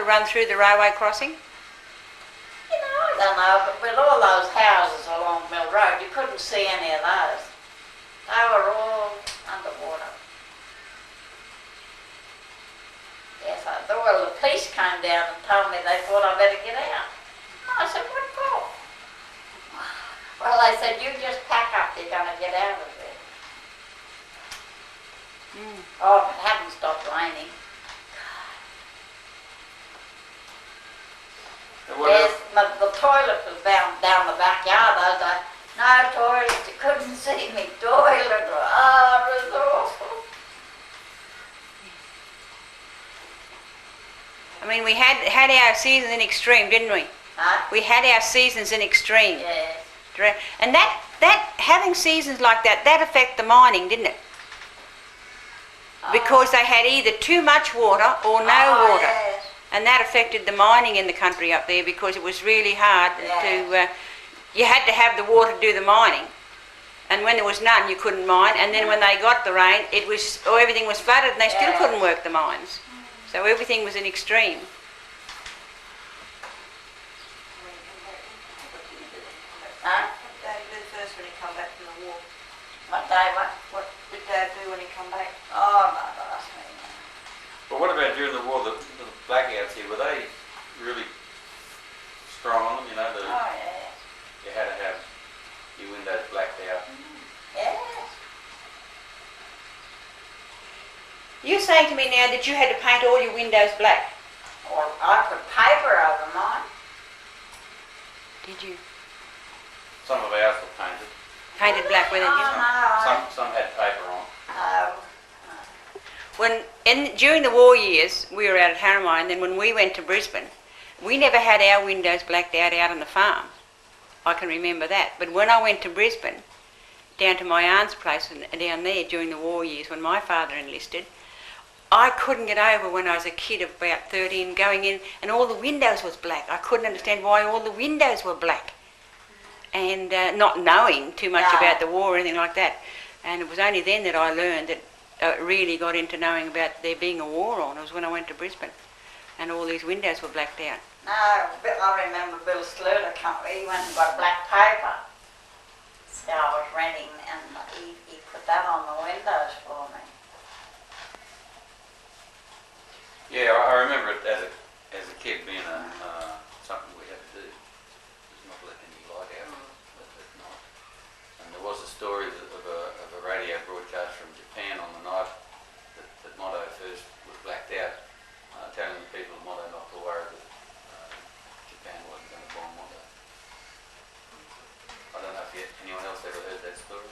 run through the railway crossing? You know, I don't know, but with all those houses along Mill Road, you couldn't see any of those. They were all underwater. Yes, well, the police came down and told me they thought I better get out. And I said, what for? Well, they said, you just pack up, you're going to get out of there. Oh, it hadn't stopped raining. Yes, the toilet was down the backyard those days. No toilet, you couldn't see me toilet. Oh, it was awful. I mean, we had our seasons in extreme, didn't we? Huh? We had our seasons in extreme. Yes. And that having seasons like that affected the mining, didn't it? Because they had either too much water or no water. Yes. And that affected the mining in the country up there because it was really hard to... you had to have the water to do the mining. And when there was none, you couldn't mine. And then when they got the rain, everything was flooded and they still couldn't work the mines. So everything was in extreme. Huh? What did Dad do first when he come back from the war? What day, what? What did Dad do when he come back? Oh, no, ask me. But what about during the war, the blackouts here, were they really strong on them? You know, Oh, yes. you had to have your windows blacked out. Yes. You're saying to me now that you had to paint all your windows black. Or I put paper over mine. Did you? Some of ours were painted. Painted black with it, Oh, yes? no. Some had paper on. During the war years, we were out at Harramai, and then when we went to Brisbane, we never had our windows blacked out on the farm. I can remember that. But when I went to Brisbane, down to my aunt's place down there during the war years when my father enlisted, I couldn't get over when I was a kid of about 13 going in and all the windows was black. I couldn't understand why all the windows were black. And not knowing too much about the war or anything like that. And it was only then that I learned that really got into knowing about there being a war on. It was when I went to Brisbane and all these windows were blacked out. No, I remember Bill Sluter he went and got black paper. So I was renting and he put that on the windows for me. Yeah, I remember it as a kid being something we had to do. Just not let any light out at night. And there was a story of a radio broadcast from Japan on the night that Motto first was blacked out, telling the people of Motto not to worry that Japan wasn't going to bomb Motto. I don't know if anyone else ever heard that story.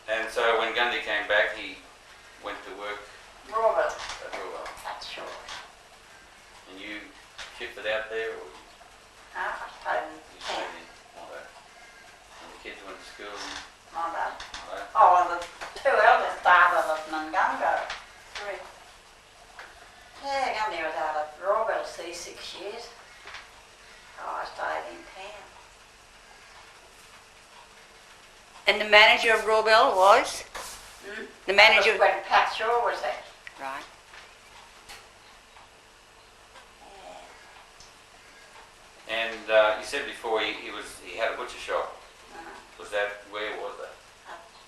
And so when Gundy came back, he went to work Robert, at Rural. that's short. And you shifted out there, or I stayed in you stayed in Motto? And the kids went to school in Mother. Motto? Oh, well, the two eldest started at Mungungo. 3. Yeah, Gundy was out at Rawville 6 years. Oh, I stayed in town. And the manager of Rawbell was? The manager... That was when Pat Shaw was there. Right. And you said before he had a butcher shop. Was that, where was that?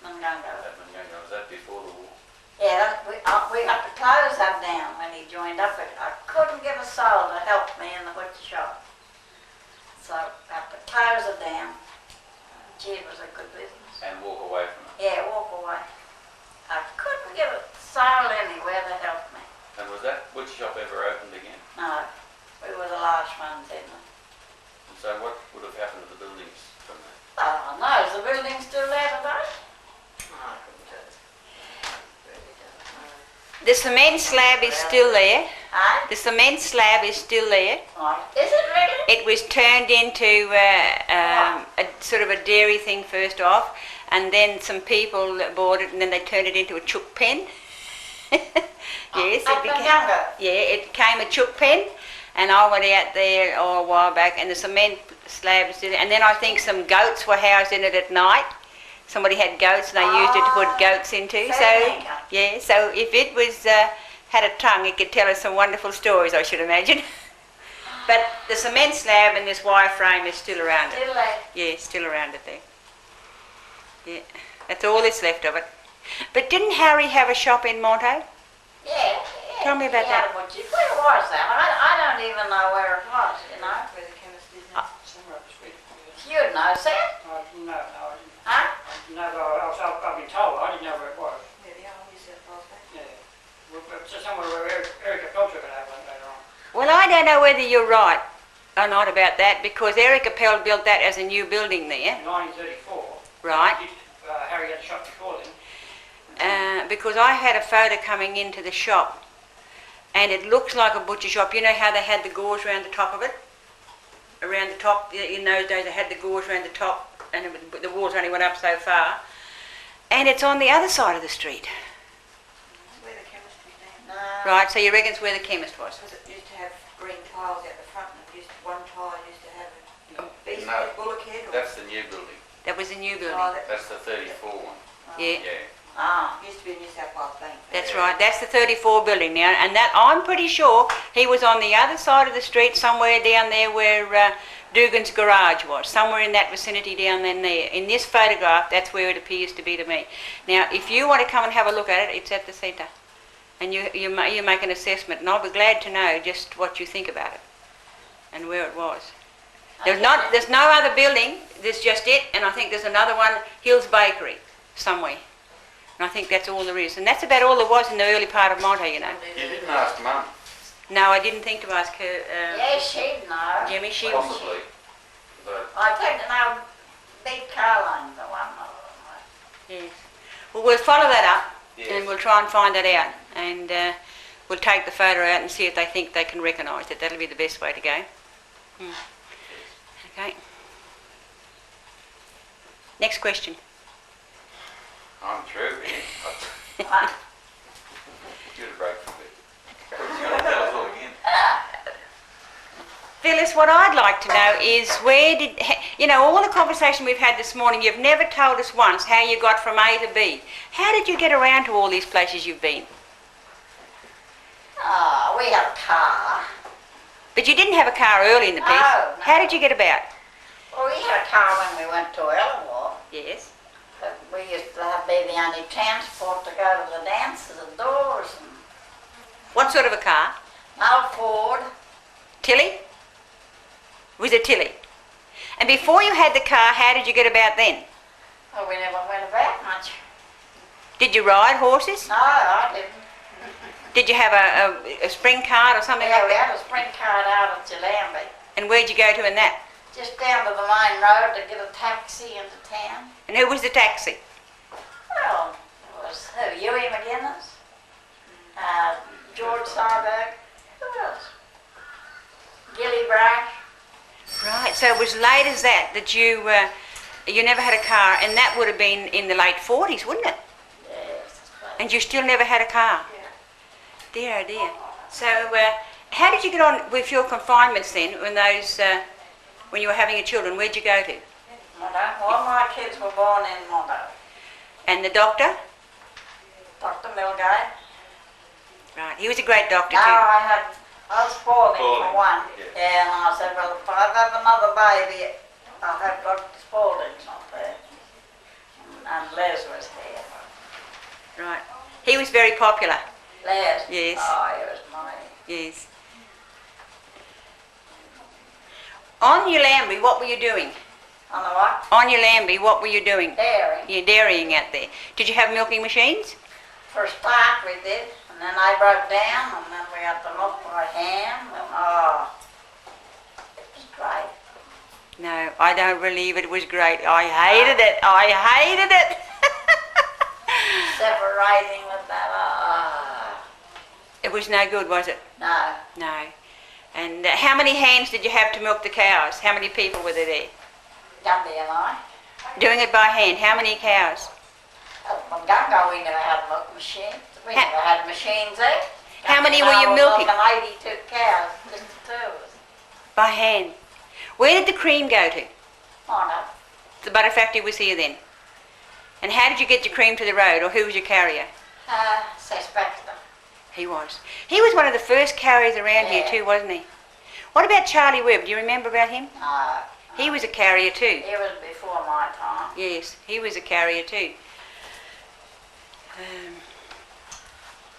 Mungungo. At Mungungo. Was that before the war? Yeah, we had to close that down when he joined up. I couldn't get a soul to help me in the butcher shop. So I had to close it down. Gee, it was a good business. And walk away from it. Yeah, walk away. I couldn't get a soul anywhere to help me. And was that butcher shop ever opened again? No, we were the last ones in it. And so what would have happened to the buildings from there? Oh no, is the building still there today? I couldn't tell you. Really don't know. The cement slab is still there. Huh? The cement slab is still there. Oh, is it really? It was turned into a sort of a dairy thing first off, and then some people bought it, and then they turned it into a chook pen. Yes, Up and younger. yeah, it became a chook pen, and I went out there a while back, and the cement slab is still there. And then I think some goats were housed in it at night, Somebody had goats and they used it to put goats into. So, Fairhanger. yeah, so if it was had a tongue, it could tell us some wonderful stories, I should imagine. But the cement slab and this wire frame is still around it. Still there. Yeah, still around it there. Yeah, that's all that's left of it. But didn't Harry have a shop in Monto? Yeah. Tell me about that. Where was that? I don't even know where it was, you know. Where the chemist is now, somewhere up the street. You'd know, Sam. No, I didn't. Huh? No, I've been told. I didn't know where it was. Yeah, the old New South Wales Bank. Yeah. But somewhere where Erica Pelcher could have one later on. Well, I don't know whether you're right or not about that, because Eric Appel built that as a new building there, In 1934. right? Harry had a shop before then. Because I had a photo coming into the shop, and it looks like a butcher shop. You know how they had the gauze around the top of it? Around the top, in those days they had the gauze around the top, and the walls only went up so far. And it's on the other side of the street. Where the chemist is now. No. Right, so you reckon it's where the chemist was? Because it used to have green tiles out the front, and one tile used to have a beast No, bullock head. Or, That's the new building. That was the new building. oh, that That's the 34 one. Yeah. Yeah. Ah. used to be a New South Wales Bank. That's right, that's the 34 building now, and that I'm pretty sure he was on the other side of the street, somewhere down there where Dugan's garage was, somewhere in that vicinity down there. In this photograph, that's where it appears to be to me. Now, if you want to come and have a look at it, it's at the centre, and you make an assessment, and I'll be glad to know just what you think about it and where it was. There's no other building, there's just it, and I think there's another one, Hill's Bakery, somewhere. And I think that's all there is. And that's about all there was in the early part of Monto, you know. You didn't ask Mum. No, I didn't think to ask her, Yeah, she'd know. Jimmy, she was... Possibly. But I think to know Big Caroline, the one of them. Yes. Well, we'll follow that up, yes. and we'll try and find that out. And we'll take the photo out and see if they think they can recognise it. That'll be the best way to go. Okay. Next question. I'm through here. What? Give it a break for a bit. You're going to tell us all again. Phyllis, what I'd like to know is where did, you know, all the conversation we've had this morning, you've never told us once how you got from A to B. How did you get around to all these places you've been? Oh, we had a car. But you didn't have a car early in the piece. No. How did you get about? Well, we had a car when we went to Ellenwall. Yes. But we used to be the only transport to go to the dances and doors. And What sort of a car? an old Ford. Tilly? Was it Tilly? And before you had the car, how did you get about then? Well, we never went about much. Did you ride horses? No, I didn't. Did you have a spring cart or something Yeah, like we that? had a sprint cart out at Jalamby. And where'd you go to in that? Just down to the main road to get a taxi into town. And who was the taxi? Well, it was who? Huey McGuinness, George Sarberg. Who else? Gilly Brash. Right, so it was late as that you never had a car, and that would have been in the late 40s, wouldn't it? Yes. And you still never had a car? Yeah. Dear, oh dear. So how did you get on with your confinements then, when you were having your children? Where'd you go to? All my kids were born in Mondo. And the doctor? Dr. Milgate. Right, he was a great doctor No, too. I was Spalding for Spalding, one. yes. Yeah, and I said, well, if I have another baby, I'll have Dr. Spalding's not there. And Les was here. Right. He was very popular. Les? Yes. Oh, he was mighty. Yes. On your Lambie, what were you doing? On the what? On your Lambie, what were you doing? Dairy. You're dairying out there. Did you have milking machines? For a start we did, and then I broke down, and then we had to milk by hand, and it was great. No, I don't believe it was great. I hated it. I hated it. Separating with that, It was no good, was it? no. No. And how many hands did you have to milk the cows? How many people were there? Gumby and I. Doing it by hand. How many cows? From Gunga we never had milk machines. We never had machines there. How many Gunga were you and I milking? milking 82 cows, just the two of us. By hand. Where did the cream go to? Oh no. The butter factory was here then. And how did you get your cream to the road, or who was your carrier? Says Baxter. He was. He was one of the first carriers around here Yeah. too, wasn't he? What about Charlie Webb? Do you remember about him? He was a carrier too. He was before my time. Yes, he was a carrier too.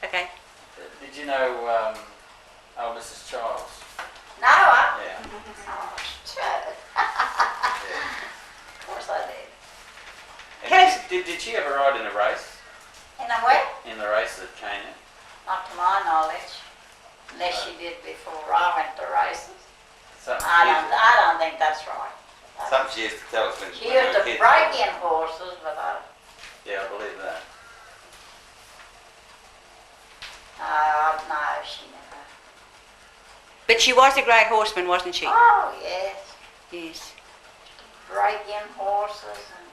Okay. Did you know old Mrs. Charles? No, Yeah. Oh, sure. Yeah. Of course I did. And did she ever ride in a race? In a way? In the race at Kenya? Not to my knowledge. Unless she did before I went to races. Something I don't think that's right. something she used to tell us when She when we used were to kids. break in horses, but Yeah, I believe that. no, she never. But she was a great horseman, wasn't she? Oh, yes. Yes. Break in horses and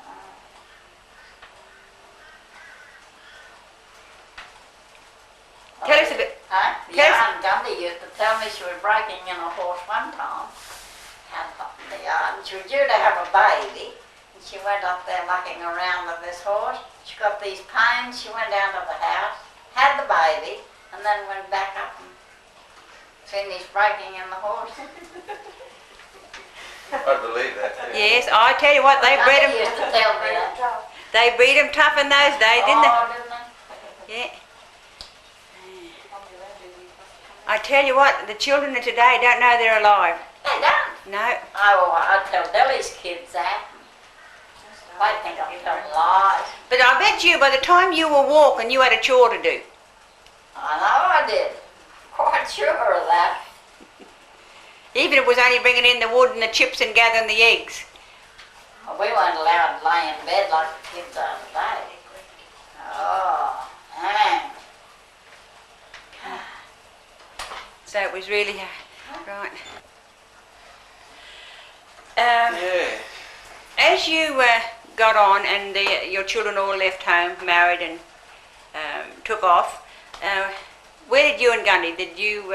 Tell us a bit. Huh? Tell us- Jan Gundy used to tell me she was breaking in a horse one time. Had up in the yard, and she was due to have a baby. And she went up there mucking around with this horse. She got these pains. She went down to the house, had the baby, and then went back up and finished breaking in the horse. I believe that too. Yes, I tell you what, they bred Gundy them. used to tell me that. They breed them tough in those days, didn't Oh, didn't they? they? Yeah. I tell you what, the children of today don't know they're alive. They don't. No. Oh, I tell Billy's kids that. I think I'm telling lies. But I bet you by the time you were walking, you had a chore to do. I know I did. Quite sure of that. Even if it was only bringing in the wood and the chips and gathering the eggs. Well, we weren't allowed to lay in bed like the kids are today. Oh, man. So it was really right. Yeah. As you got on and your children all left home, married and took off, where did you and Gundy, did you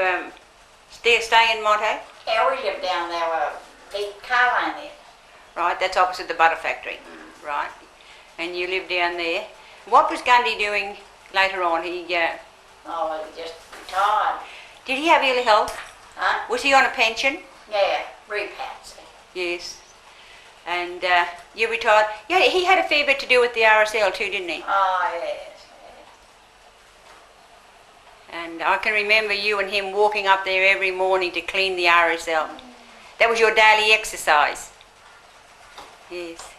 stay in Monte? Yeah, we lived down there with a big colony. Right, that's opposite the butter factory. Right. And you lived down there. What was Gundy doing later on? Oh, we just retired. Did he have ill health? Huh? Was he on a pension? Yeah, repatsy. Yes. And you retired. Yeah, he had a fair bit to do with the RSL too, didn't he? Oh, yes. And I can remember you and him walking up there every morning to clean the RSL. That was your daily exercise. Yes.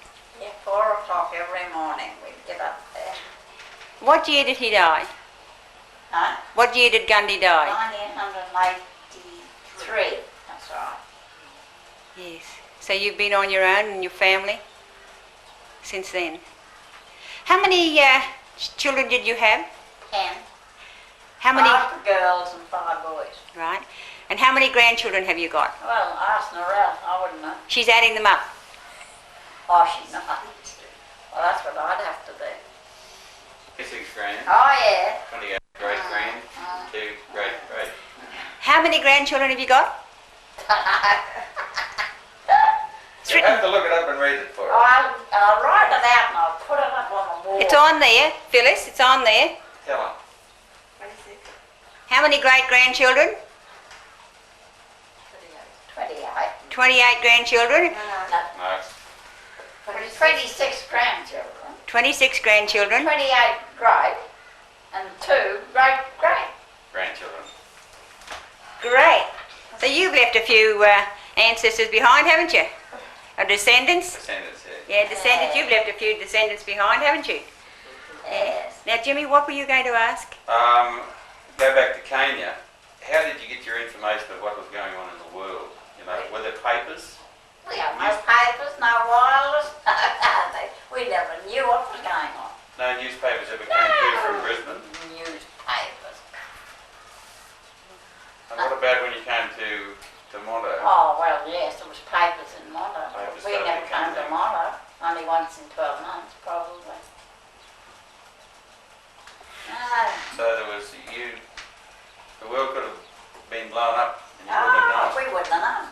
Yeah, 4 o'clock every morning we'd get up there. What year did he die? Huh? What year did Gundy die? 1983. That's right. Yes. So you've been on your own and your family since then. How many children did you have? 10. How many? 5 girls and 5 boys. Right. And how many grandchildren have you got? Well, ask Norelle. I wouldn't know. She's adding them up. Oh, she's not. Well, that's what I'd have to do. 6 grand, Oh, yeah. 28 great grand, 2 great great. How many grandchildren have you got? You have to look it up and read it for us. I'll write it out and I'll put it up on the wall. It's on there, Phyllis, it's on there. Tell them. How many great-grandchildren? 28. 28 grandchildren, No. 26 grandchildren. 26 grandchildren. 28 great and 2 great-great. Grandchildren. Great. So you've left a few ancestors behind, haven't you? Or descendants? Descendants, yeah. Yeah, descendants. You've left a few descendants behind, haven't you? Yes. Now, Jimmy, what were you going to ask? Go back to Kenya. How did you get your information of what was going on in the world? You know, were there papers? We had no papers, no wireless. We never knew what was going on. No newspapers ever came through from Brisbane? Newspapers. And what about when you came to Mondo? Oh, well, yes, there was papers in Mondo. Papers We started never came to coming in. Mondo. Only once in 12 months, probably. So there was the world could have been blown up and you wouldn't have known. We wouldn't have known.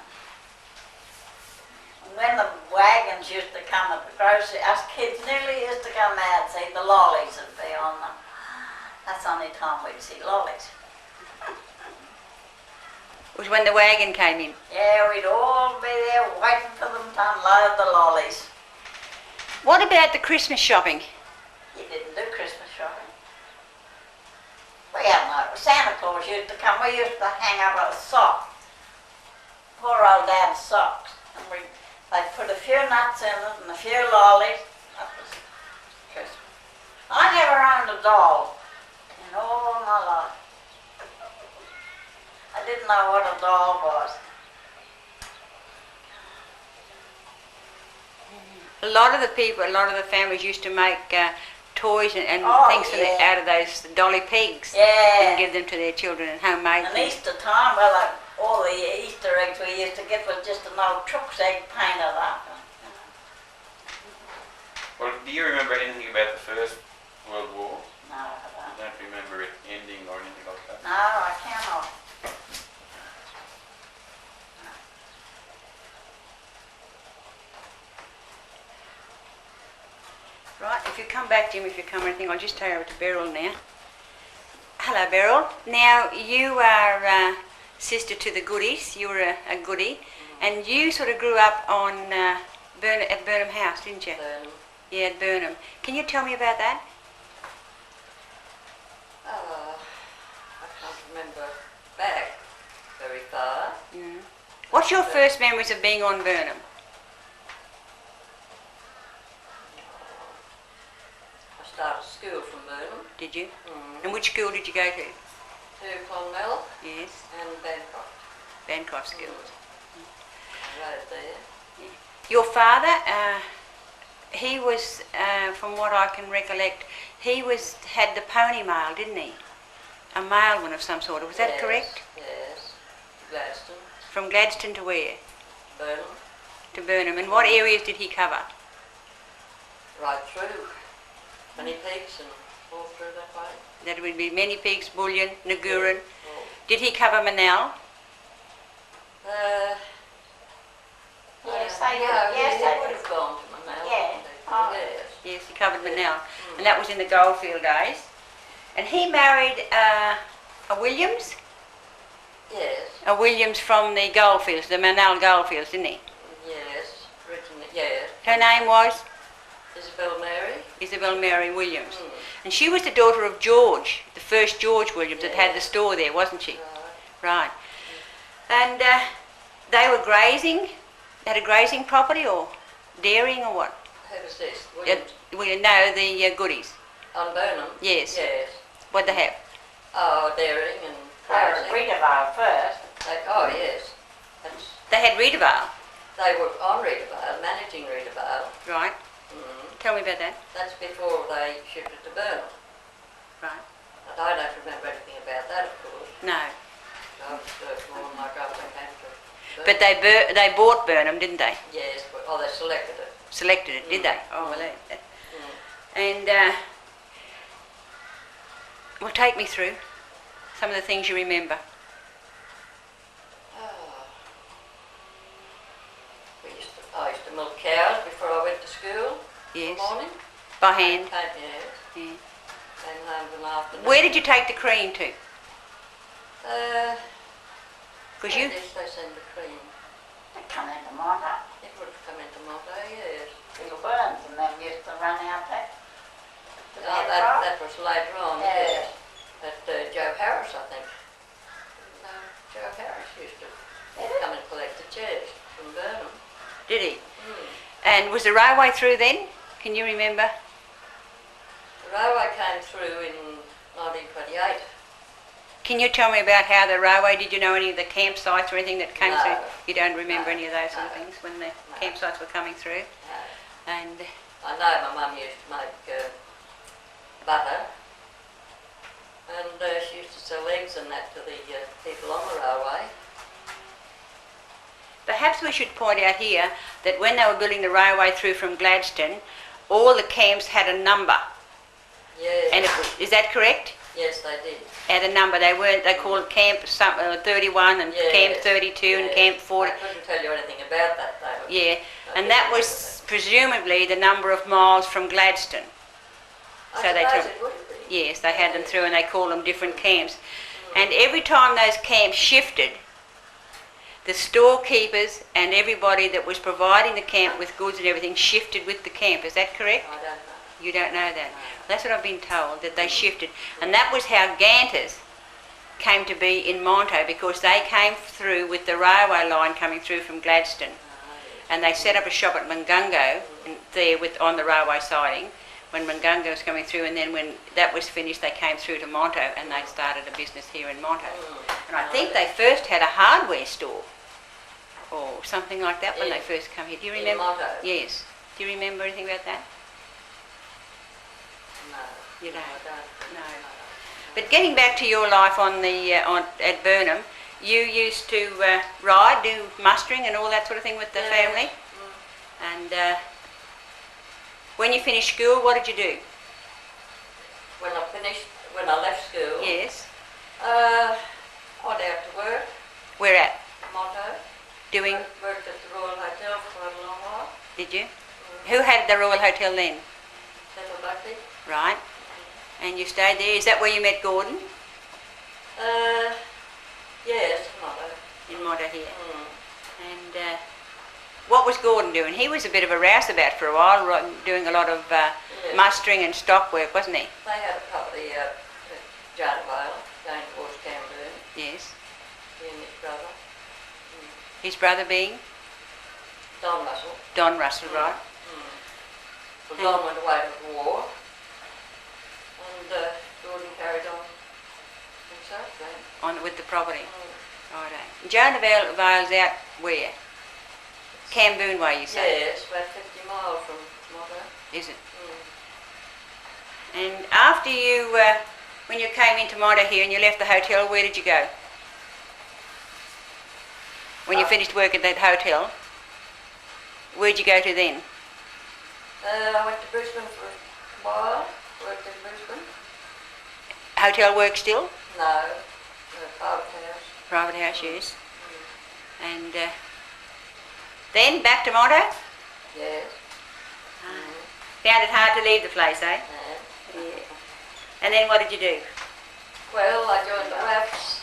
And when the wagons used to come at the grocery us kids nearly used to go mad. See, the lollies would be on them. That's the only time we'd see lollies. It was when the wagon came in. Yeah, we'd all be there waiting for them to unload the lollies. What about the Christmas shopping? You didn't do Christmas shopping. We had no. Santa Claus used to come. We used to hang up a sock. Poor old Dad's socks. And they'd put a few nuts in it and a few lollies. That was Christmas. I never owned a doll in all my life. I didn't know what a doll was. A lot of the people, a lot of the families used to make toys and Oh, things yeah. out of those dolly pigs and Yeah. give them to their children and homemade And things. Easter time, well, like, all the Easter eggs we used to get was just an old truck's egg painted up. Well, do you remember anything about the First World War? No, I I don't remember it ending or anything like that. don't. No, I cannot. Right, if you come back, Jim, if you come or anything, I'll just take over to Beryl now. Hello, Beryl. Now, you are sister to the Goodies. You were a Goody. And you sort of grew up on at Burnham House, didn't you? Burnham. Yeah, at Burnham. Can you tell me about that? I can't remember back very far. Mm. What's your first memories of being on Burnham? I started school from Burnham. Did you? Mm. And which school did you go to? To Clonmel Yes, and Bancroft. Bancroft schools. I rode there. Your father, he was, from what I can recollect, he had the pony mail, didn't he? A mail one of some sort. Was that Yes, correct? Yes. Gladstone. From Gladstone to where? Burnham. To Burnham. And what areas did he cover? Right through. Many peaks and all through that way. That would be Many Peaks, Bullion, Naguran. All. Did he cover Manal? Yes, they no, did. Yes, he they would did. have gone to Manal. Yeah. Oh. Yes. Yes, he covered Manal. Mm. And that was in the goldfield days. And he married a Williams? Yes. A Williams from the goldfields, the Manal goldfields, didn't he? Yes. Originally, yes. Her name was Isabel Mary. Isabel Mary Williams. Mm. And she was the daughter of George, the first George Williams that had the store there, wasn't she? Right. Right. And they were grazing, they had a grazing property or dairying or what? Who was this? Yeah, Williams? no, the Goodies. On Burnham? Yes. Yes. What'd they have? Oh, dairying and They were at grazing. Reedervale first. Oh, yes. That's, They had Reedervale. they were on Reedervale, managing Reedervale. Right. Mm. Tell me about that. That's before they shifted to Burnham. Right. But I don't remember anything about that, of course. No. I was born like after I came to Burnham. But they bought Burnham, didn't they? Yes, but, oh, they selected it. Selected it, did Mm. they? Oh, well, Mm. and well, take me through some of the things you remember. Oh. I used to milk cows before I went to school in Yes. the morning. By hand. Yes. Yeah. Came home in the afternoon. Where did you take the cream to? Because where you... did they send the cream? They come into Monta. It would have come into Monte, yes. Little Burns and them used to run out there. To Oh, the front. that was later on, Yeah. yes. At Joe Harris, I think. No, Joe Harris used to come and collect the chairs from Burnham. Did he? Mm. And was the railway through then? Can you remember? The railway came through in 1928. Can you tell me about how the railway, did you know any of the campsites or anything that came No. through? You don't remember No. any of those sort of No. things when the No. campsites were coming through? And I know my mum used to make butter, and she used to sell eggs and that to the people on the railway. perhaps we should point out here that when they were building the railway through from Gladstone, all the camps had a number. Yes, And is that correct? yes, they did. Had a number. They called Camp 31 and Yes, Camp 32 and yes. Camp 40. I couldn't tell you anything about that though. Yeah, and that was presumably the number of miles from Gladstone. I So they suppose took- it would be. Yes, they had them through and they called them different camps. And every time those camps shifted, the storekeepers and everybody that was providing the camp with goods and everything shifted with the camp. Is that correct? I don't know. You don't know that? That's what I've been told, that they shifted. And that was how Ganters came to be in Monto, because they came through with the railway line coming through from Gladstone. And they set up a shop at Mungungo there on the railway siding when Mungungo was coming through, and then when that was finished they came through to Monto and they started a business here in Monto. And I think they first had a hardware store or something like that when they first came here. Do you In remember? Monto? Yes. Do you remember anything about that? No. You don't? I don't. No. But getting back to your life at Burnham, you used to ride, do mustering and all that sort of thing with the family. And when you finished school, what did you do? When I left school, Yes. I went out to work, Where at? Monto. Doing? Worked at the Royal Hotel for quite a long while. Did you? Who had the Royal Hotel then? Little Buckley. Right. And you stayed there. Is that where you met Gordon? Yes, Monto. In Monto here. Mm. And what was Gordon doing? He was a bit of a rouseabout for a while, doing a lot of mustering and stock work, wasn't he? They had a property at Jana Vale, going towards Camden. Yes. He and his brother. His brother being? Don Russell. Don Russell, right. Well, Don went away to the war, and Gordon carried on himself then. With the property. Righto. Jana Vale's out where? Camboon way, you say? Yes, about 50 miles from Monto. Is it? Mm. And after you, when you came into Monto here and you left the hotel, where did you go? When you finished work at that hotel, where'd you go to then? I went to Brisbane for a while, worked in Brisbane. Hotel work still? No, private house. Private house, yes. And then back to Monto? Yes. Found it hard to leave the place, eh? Yeah. Yeah. And then what did you do? Well, I joined the WAFs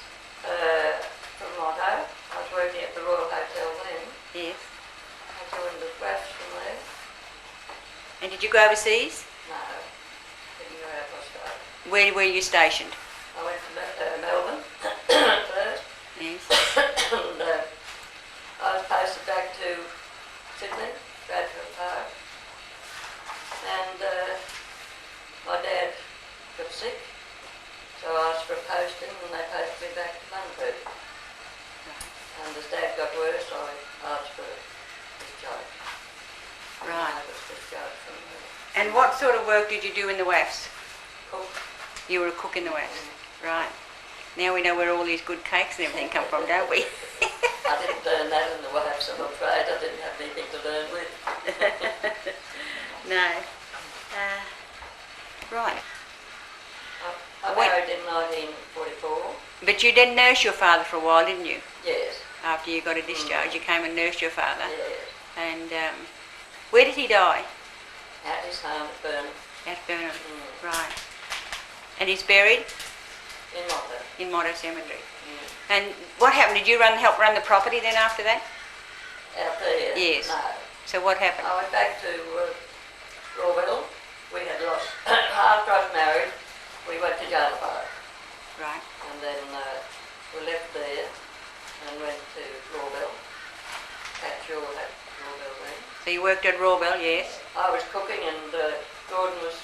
from Monto. I was working at the Royal Hotel then. Yes. I joined the WAFs from there. And did you go overseas? No, didn't go out Australia. Where were you stationed? I went to Melbourne first, Yes. and I was posted back to Sydney, Bradford Park, and my dad got sick, so I asked for a posting and they posted me back to Bunbury. And as Dad got worse, I asked for discharge. Right. And I was discharged from there. And what sort of work did you do in the WAFs? Cook. You were a cook in the WAFs. Right. Now we know where all these good cakes and everything come from, don't we? I didn't learn that in the WAFs, I'm afraid. I didn't have anything to learn with. No. Right. I married in 1944. But you did nurse your father for a while, didn't you? Yes. After you got a discharge, you came and nursed your father. Yes. And where did he die? At his home at Burnham. At Burnham. Mm. Right. And he's buried In Monto. in Monto Cemetery. Mm. And what happened? Did you help run the property then after that? Out there? Yes. No. So what happened? I went back to Rawville. We had lost, after I was married, we went to Jana Vale. Right. And then we left there and went to Rawville. Pat Shaw had Rawville then. So you worked at Rawville, yes. I was cooking and Gordon was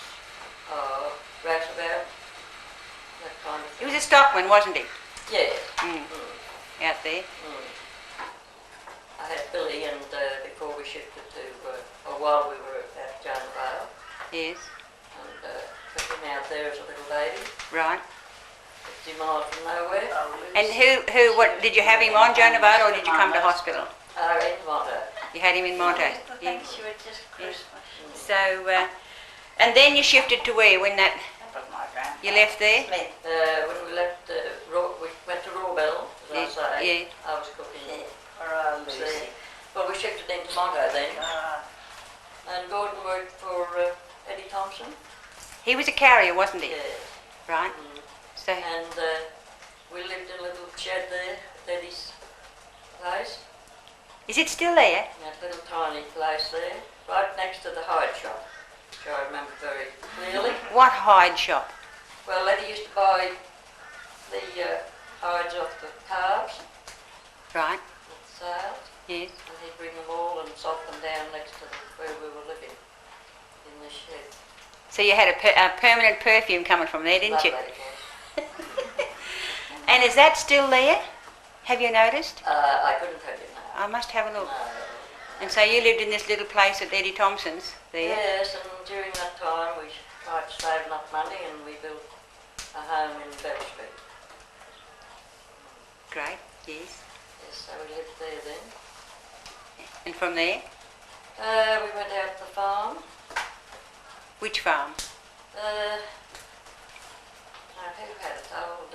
rouseabout, that kind of He thing. was a stockman, wasn't he? Yes. Mm. Out there. I had Billy and before we shifted to, while we were at Jana Vale, Yes. and took him out there as a little baby, Right. 50 miles from nowhere. And what, did you have him on Jonah Vale or did you come to hospital? In Monto. You had him in Monto? I Yes. think she was just Christmas. So, and then you shifted to where when That was my grandfather. you left there? Smith. When we left, we went to Rawville, as I say. Yeah. I was cooking Yeah. there. Well, we shifted into Monto then. And Gordon worked for Eddie Thompson. He was a carrier, wasn't he? Yes. Right. Mm. So, And we lived in a little shed there at Eddie's place. is it still there? That little tiny place there, right next to the hide shop, which I remember very clearly. What hide shop? Well, Eddie used to buy the hides off the calves Right. at the sales, Yes. and he'd bring them all and sock them down next to where we were living, in the shed. So you had a permanent perfume coming from there, didn't you? Lovely it was. And is that still there? Have you noticed? I couldn't tell you now. I must have a look. No. And so you lived in this little place at Eddie Thompson's there? Yes, and during that time we tried to save enough money and we built a home in Beryl Street. Great, yes. Yes, so we lived there then. And from there? We went out to the farm. Which farm? Now, who had it? Old,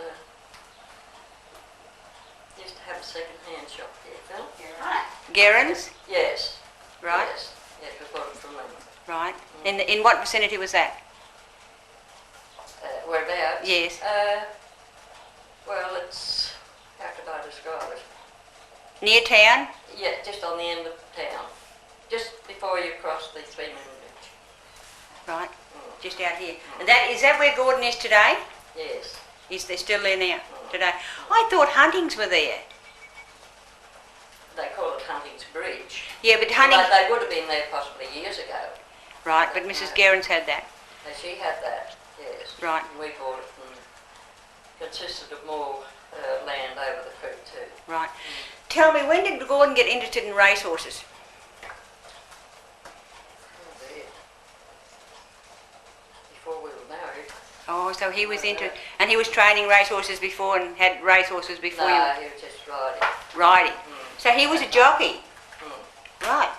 used to have a second-hand shop here, Phil. Right. Gerrans? Yes. Right. Yes. Yes, we bought it from them. Right. In what vicinity was that? Whereabouts? Yes. Well, it's, how could I describe it? Near town? Yeah, just on the end of town. Just before you cross the 3 Moon Bridge. Right. Just out here. And is that where Gordon is today? Yes. Is they still there now? Today? I thought Huntings were there. They call it Hunting's Bridge. Yeah, but Hunting... But they would have been there possibly years ago. Right, but Mrs. Gerrans had that. So she had that, yes. Right. And we bought it and consisted of more land over the creek too. Right. Tell me, when did Gordon get interested in racehorses? Oh dear. Before we were married. Oh, so he was into... And he was training racehorses before and had racehorses before No, he was just riding. you... Riding. Mm. So he was a jockey? Mm. Right.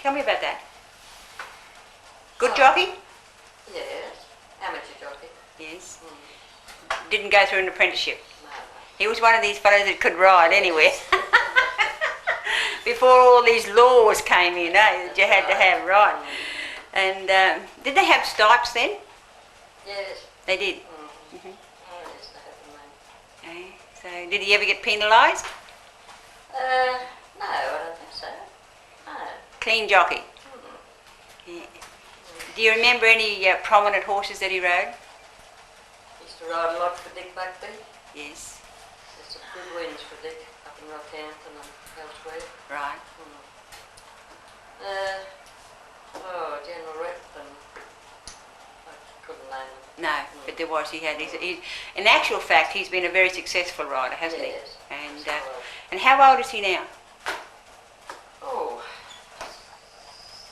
Tell me about that. Good Oh. jockey? Yes. Amateur jockey. Yes. Mm. Didn't go through an apprenticeship. No. He was one of these fellows that could ride anywhere. Before all these laws came in, that you had to have, right. And did they have stipes then? Yes. They did. Mm. Oh yes, they had them then. Okay. So did he ever get penalised? No, I don't think so. No. Clean jockey. Mm. Yeah. Do you remember any prominent horses that he rode? Used to ride a lot for Dick Buckby. Yes. There's some good wins for Dick up in Rockhampton and elsewhere. Right. General Rep and I couldn't name them. No, but there was. In actual fact, he's been a very successful rider, hasn't Yes. he? And So, and how old is he now? oh,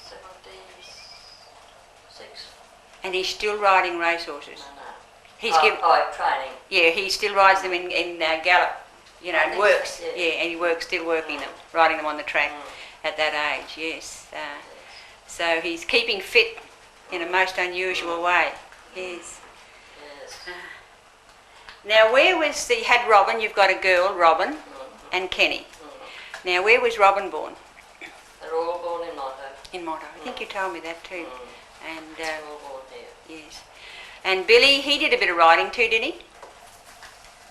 76. And he's still riding racehorses. No. He's given. Training. Yeah, he still rides them in gallop. You know, I and think works. so, yeah. Yeah, and he works still working them, riding them on the track Mm. at that age. Yes. So he's keeping fit in a most unusual way. Yes. Yes. Now, he had Robin? You've got a girl, Robin, Mm. and Kenny. Mm. Now, where was Robin born? They're all born in Motto. In Motto. I think you told me that too. Mm. And They're all born here. yes. And Billy, he did a bit of riding too, didn't he?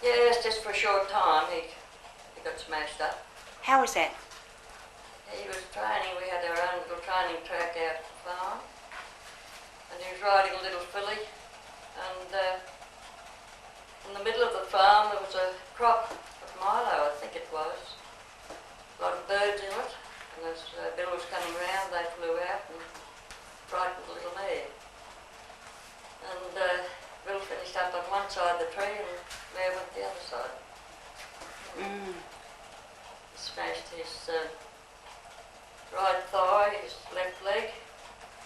Yes, just for a short time. He got smashed up. How was that? He was training. We had our own little training track out at the farm. And he was riding a little filly. And in the middle of the farm there was a crop of milo, I think it was. A lot of birds in it. And as Bill was coming round, they flew out and frightened the little mare. And Bill finished up on one side of the tree and Mare went the other side. Mm. He smashed his right thigh, his left leg,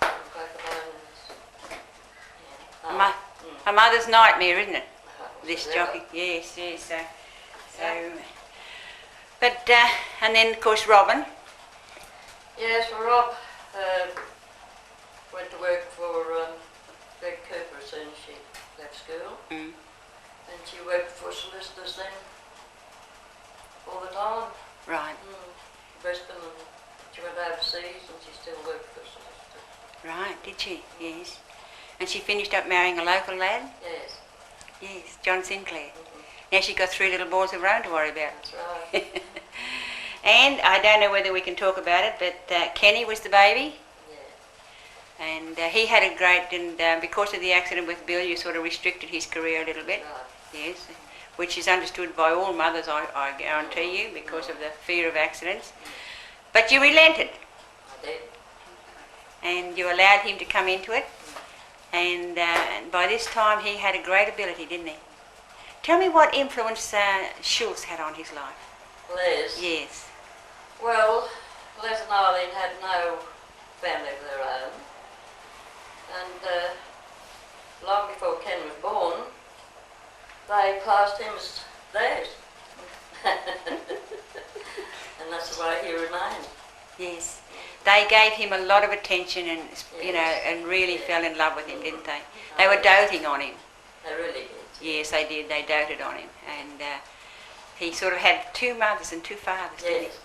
and broke a bone in his hand. A mother's nightmare, isn't it? This This jockey. Yes, yes. But, and then of course Robin. Yes, well, Rob went to work for Greg Cooper as soon as she left school. Mm. And she worked for solicitors then all the time. Right. Brisbane, and she went overseas and she still worked for solicitors. Right, did she? Yes. And she finished up marrying a local lad? Yes. Yes, John Sinclair. Mhm. Now she's got 3 little boys of her own to worry about. That's right. And I don't know whether we can talk about it, but Kenny was the baby. Yeah. And he had a great, and because of the accident with Bill, you sort of restricted his career a little bit. Right. Yes, which is understood by all mothers, I guarantee you, because of the fear of accidents. But you relented, I did. and you allowed him to come into it. And by this time, he had a great ability, didn't he? Tell me what influence Schultz had on his life. Les. Yes. Well, Les and Arlene had no family of their own. And long before Ken was born, they classed him as theirs. And that's the way he remained. Yes. They gave him a lot of attention and, you know, Yes. and really Yeah. fell in love with him, didn't they? They were doting on him. They really did. Yes, they did. They doted on him. And he sort of had 2 mothers and 2 fathers, didn't he? Yes.